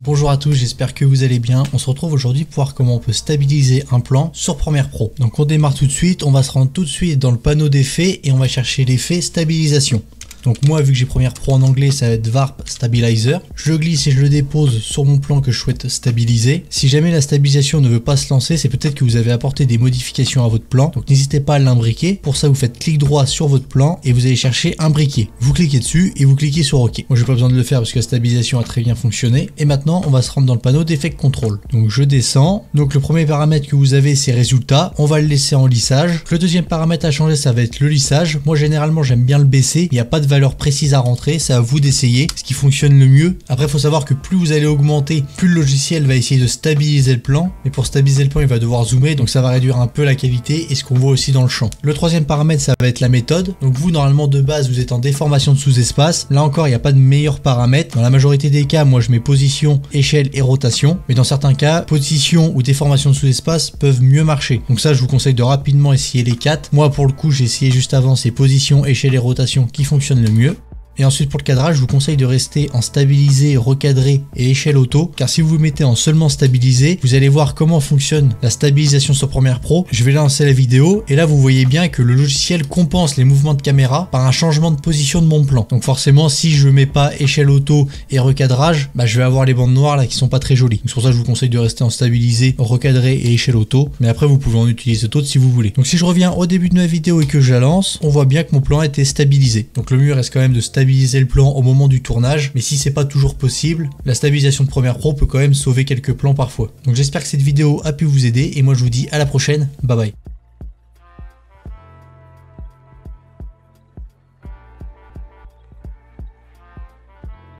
Bonjour à tous, j'espère que vous allez bien. On se retrouve aujourd'hui pour voir comment on peut stabiliser un plan sur Premiere Pro. Donc on démarre tout de suite, on va se rendre tout de suite dans le panneau d'effets et on va chercher l'effet stabilisation. Donc moi, vu que j'ai Premiere Pro en anglais, ça va être Warp Stabilizer. Je le glisse et je le dépose sur mon plan que je souhaite stabiliser. Si jamais la stabilisation ne veut pas se lancer, c'est peut-être que vous avez apporté des modifications à votre plan. Donc n'hésitez pas à l'imbriquer. Pour ça, vous faites clic droit sur votre plan et vous allez chercher imbriquer. Vous cliquez dessus et vous cliquez sur OK. Moi, j'ai pas besoin de le faire parce que la stabilisation a très bien fonctionné. Et maintenant, on va se rendre dans le panneau d'Effect Control. Donc je descends. Donc le premier paramètre que vous avez, c'est résultat. On va le laisser en lissage. Le deuxième paramètre à changer, ça va être le lissage. Moi, généralement, j'aime bien le baisser. Il n'y a pas de valeur précise à rentrer, c'est à vous d'essayer ce qui fonctionne le mieux. Après, il faut savoir que plus vous allez augmenter, plus le logiciel va essayer de stabiliser le plan, mais pour stabiliser le plan, il va devoir zoomer, donc ça va réduire un peu la qualité et ce qu'on voit aussi dans le champ. Le troisième paramètre, ça va être la méthode. Donc vous, normalement, de base, vous êtes en déformation de sous-espace. Là encore, il n'y a pas de meilleur paramètre. Dans la majorité des cas, moi, je mets position, échelle et rotation, mais dans certains cas, position ou déformation de sous-espace peuvent mieux marcher. Donc ça, je vous conseille de rapidement essayer les quatre. Moi, pour le coup, j'ai essayé juste avant, c'est position, échelle et rotation qui fonctionnent le mieux. Et ensuite pour le cadrage, je vous conseille de rester en stabilisé, recadré et échelle auto, car si vous vous mettez en seulement stabilisé, vous allez voir comment fonctionne la stabilisation sur Premiere Pro. Je vais lancer la vidéo et là vous voyez bien que le logiciel compense les mouvements de caméra par un changement de position de mon plan. Donc forcément, si je mets pas échelle auto et recadrage, je vais avoir les bandes noires là qui sont pas très jolies. Donc c'est pour ça que je vous conseille de rester en stabilisé, recadré et échelle auto. Mais après vous pouvez en utiliser d'autres si vous voulez. Donc si je reviens au début de ma vidéo et que je la lance, on voit bien que mon plan a été stabilisé. Donc le mieux reste quand même de stabiliser le plan au moment du tournage, mais si c'est pas toujours possible, la stabilisation de Premiere Pro peut quand même sauver quelques plans parfois. Donc j'espère que cette vidéo a pu vous aider et moi je vous dis à la prochaine, bye bye.